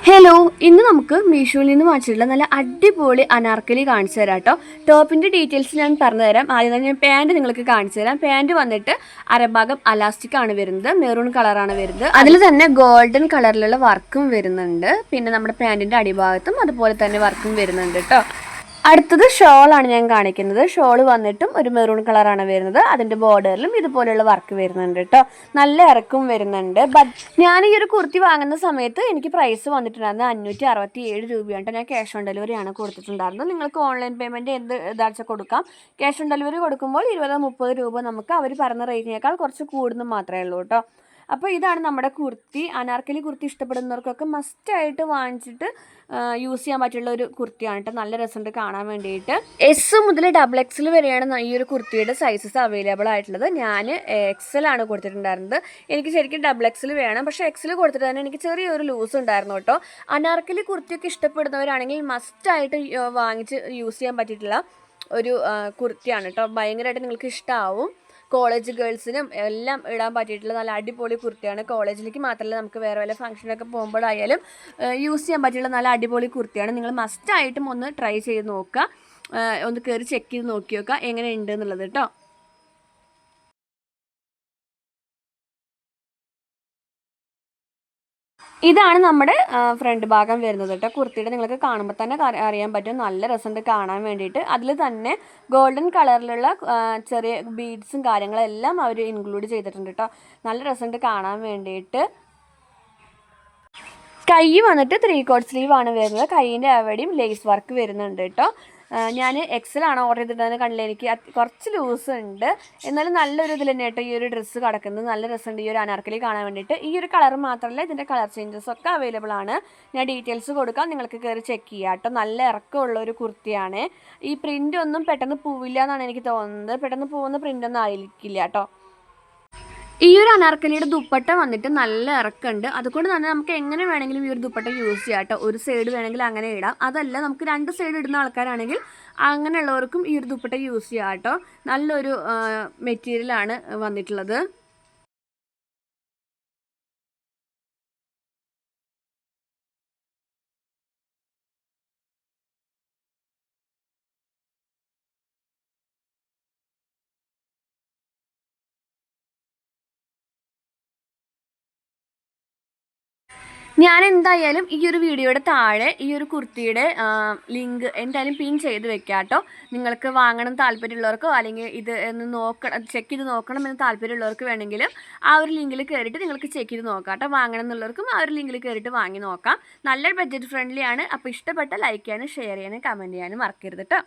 Hello, ഇന്ന് നമുക്ക് മീഷോയിൽ നിന്ന് വാങ്ങിച്ചിട്ടുള്ള നല്ല അടിപൊളി അനാർക്കലി കാണിച്ചു തരാം കേട്ടോ. ടോപ്പിൻ്റെ ഡീറ്റെയിൽസ് ഞാൻ പറഞ്ഞു തരാം. ആദ്യം തന്നെ ഞാൻ പാൻറ് നിങ്ങൾക്ക് കാണിച്ചു തരാം. പാൻറ് വന്നിട്ട് അരഭാഗം അലാസ്റ്റിക് ആണ് വരുന്നത്, മെറൂൺ കളറാണ് വരുന്നത്. അതിൽ തന്നെ ഗോൾഡൻ കളറിലുള്ള വർക്കും വരുന്നുണ്ട്. പിന്നെ നമ്മുടെ പാൻറ്റിൻ്റെ അടിഭാഗത്തും അതുപോലെ തന്നെ വർക്കും വരുന്നുണ്ട് കേട്ടോ. അടുത്തത് ഷോളാണ് ഞാൻ കാണിക്കുന്നത്. ഷോൾ വന്നിട്ടും ഒരു മെറൂൺ കളറാണ് വരുന്നത്. അതിൻ്റെ ബോർഡറിലും ഇതുപോലെയുള്ള വർക്ക് വരുന്നുണ്ട് കേട്ടോ. നല്ല ഇറക്കും വരുന്നുണ്ട്. ഞാൻ ഈ ഒരു കുർത്തി വാങ്ങുന്ന സമയത്ത് എനിക്ക് പ്രൈസ് വന്നിട്ടുണ്ടായിരുന്നത് 567 രൂപയാണ്. ഞാൻ ക്യാഷ് ഓൺ ഡെലിവറി ആണ് കൊടുത്തിട്ടുണ്ടായിരുന്നത്. നിങ്ങൾക്ക് ഓൺലൈൻ പേയ്മെൻറ്റ് എന്ത് ഇതാഴ്ച കൊടുക്കാം. ക്യാഷ് ഓൺ ഡെലിവറി കൊടുക്കുമ്പോൾ 20-30 രൂപ നമുക്ക് അവർ പറഞ്ഞ റേറ്റിനേക്കാൾ കുറച്ച് കൂടുന്നു മാത്രമേ ഉള്ളൂ കേട്ടോ. അപ്പോൾ ഇതാണ് നമ്മുടെ കുർത്തി. അനാർക്കലി കുർത്തി ഇഷ്ടപ്പെടുന്നവർക്കൊക്കെ മസ്റ്റായിട്ട് വാങ്ങിച്ചിട്ട് യൂസ് ചെയ്യാൻ പറ്റുള്ള ഒരു കുർത്തിയാണ് കേട്ടോ. നല്ല രസമുണ്ട് കാണാൻ വേണ്ടിയിട്ട്. എസ് മുതൽ XXL വരെയാണ് ഈ ഒരു കുർത്തിയുടെ സൈസസ് അവൈലബിൾ ആയിട്ടുള്ളത്. ഞാൻ XL ആണ് കൊടുത്തിട്ടുണ്ടായിരുന്നത്. എനിക്ക് ശരിക്കും XXL വേണം, പക്ഷേ XL കൊടുത്തിട്ട് തന്നെ എനിക്ക് ചെറിയൊരു ലൂസ് ഉണ്ടായിരുന്നു കേട്ടോ. അനാർക്കലി കുർത്തിയൊക്കെ ഇഷ്ടപ്പെടുന്നവരാണെങ്കിൽ മസ്റ്റായിട്ട് വാങ്ങിച്ച് യൂസ് ചെയ്യാൻ പറ്റിയിട്ടുള്ള ഒരു കുർത്തിയാണ് കേട്ടോ. ഭയങ്കരമായിട്ട് നിങ്ങൾക്ക് ഇഷ്ടമാവും. കോളേജ് ഗേൾസിനും എല്ലാം ഇടാൻ പറ്റിയിട്ടുള്ള നല്ല അടിപൊളി കുർത്തിയാണ്. കോളേജിലേക്ക് മാത്രമല്ല, നമുക്ക് വേറെ വല്ല ഫംഗ്ഷനൊക്കെ പോകുമ്പോഴായാലും യൂസ് ചെയ്യാൻ പറ്റിയുള്ള നല്ല അടിപൊളി കുർത്തിയാണ്. നിങ്ങൾ മസ്റ്റായിട്ടും ഒന്ന് ട്രൈ ചെയ്ത് നോക്കുക, ഒന്ന് കയറി ചെക്ക് ചെയ്ത് നോക്കി നോക്കുക എങ്ങനെ ഉണ്ട് എന്നുള്ളത് കേട്ടോ. ഇതാണ് നമ്മുടെ ഫ്രണ്ട് ഭാഗം വരുന്നത് കേട്ടോ. കുർത്തിയുടെ നിങ്ങൾക്ക് കാണുമ്പോൾ തന്നെ അറിയാൻ പറ്റും, നല്ല രസമുണ്ട് കാണാൻ വേണ്ടിയിട്ട്. അതിൽ തന്നെ ഗോൾഡൻ കളറിലുള്ള ചെറിയ ബീഡ്സും കാര്യങ്ങളെല്ലാം അവർ ഇൻക്ലൂഡ് ചെയ്തിട്ടുണ്ട് കേട്ടോ. നല്ല രസമുണ്ട് കാണാൻ വേണ്ടിയിട്ട്. കൈ വന്നിട്ട് 3/4 സ്ലീവ് ആണ് വരുന്നത്. കൈയിൻ്റെ അവിടെയും ലേസ് വർക്ക് വരുന്നുണ്ട് കേട്ടോ. ഞാൻ XL ആണ് ഓർഡർ ചെയ്തിട്ടുണ്ടെന്ന് കണ്ടില്ല, എനിക്ക് കുറച്ച് ലൂസ് ഉണ്ട്. എന്നാലും നല്ലൊരു ഇതിൽ തന്നെ കേട്ടോ ഈ ഒരു ഡ്രസ്സ് കിടക്കുന്നത്. നല്ല രസമുണ്ട് ഈ ഒരു അനാർക്കലി കാണാൻ വേണ്ടിയിട്ട്. ഈ ഒരു കളർ മാത്രമല്ല, ഇതിൻ്റെ കളർ ചേഞ്ചസ് ഒക്കെ അവൈലബിൾ ആണ്. ഞാൻ ഡീറ്റെയിൽസ് കൊടുക്കാം, നിങ്ങൾക്ക് കയറി ചെക്ക് ചെയ്യാം കേട്ടോ. നല്ല ഇറക്കമുള്ള ഒരു കുർത്തിയാണ്. ഈ പ്രിൻ്റ് ഒന്നും പെട്ടെന്ന് പോവില്ല എന്നാണ് എനിക്ക് തോന്നുന്നത്. പെട്ടെന്ന് പോകുന്ന പ്രിൻ്റൊന്നും ആയിരിക്കില്ല കേട്ടോ. ഈ ഒരു അനാർക്കലിയുടെ ദുപ്പട്ട വന്നിട്ട് നല്ല ഇറക്കമുണ്ട്. അതുകൊണ്ട് തന്നെ നമുക്ക് എങ്ങനെ വേണമെങ്കിലും ഈ ഒരു ദുപ്പട്ട യൂസ് ചെയ്യാം കേട്ടോ. ഒരു സൈഡ് വേണമെങ്കിൽ അങ്ങനെ ഇടാം, അതല്ല നമുക്ക് 2 സൈഡ് ഇടുന്ന ആൾക്കാരാണെങ്കിൽ അങ്ങനെയുള്ളവർക്കും ഈ ഒരു ദുപ്പട്ട യൂസ് ചെയ്യാം കേട്ടോ. നല്ലൊരു മെറ്റീരിയലാണ് വന്നിട്ടുള്ളത്. ഞാൻ എന്തായാലും ഈ ഒരു വീഡിയോയുടെ താഴെ ഈ ഒരു കുർത്തിയുടെ ലിങ്ക് എന്തായാലും പിൻ ചെയ്ത് വെക്കാം കേട്ടോ. നിങ്ങൾക്ക് വാങ്ങണം താല്പര്യമുള്ളവർക്കോ അല്ലെങ്കിൽ ഇത് ചെക്ക് ചെയ്ത് നോക്കണം എന്ന് താല്പര്യമുള്ളവർക്ക് വേണമെങ്കിലും ആ ഒരു ലിങ്കിൽ കയറിയിട്ട് നിങ്ങൾക്ക് ചെക്ക് ചെയ്ത് നോക്കാം കേട്ടോ. വാങ്ങണം എന്നുള്ളവർക്കും ആ ഒരു ലിങ്കിൽ കയറിയിട്ട് വാങ്ങി നോക്കാം. നല്ലൊരു ബഡ്ജറ്റ് ഫ്രണ്ട്ലി ആണ്. അപ്പോൾ ഇഷ്ടപ്പെട്ട ലൈക്ക് ചെയ്യാനും ഷെയർ ചെയ്യാനും കമൻറ്റ് ചെയ്യാനും മറക്കരുത് കേട്ടോ.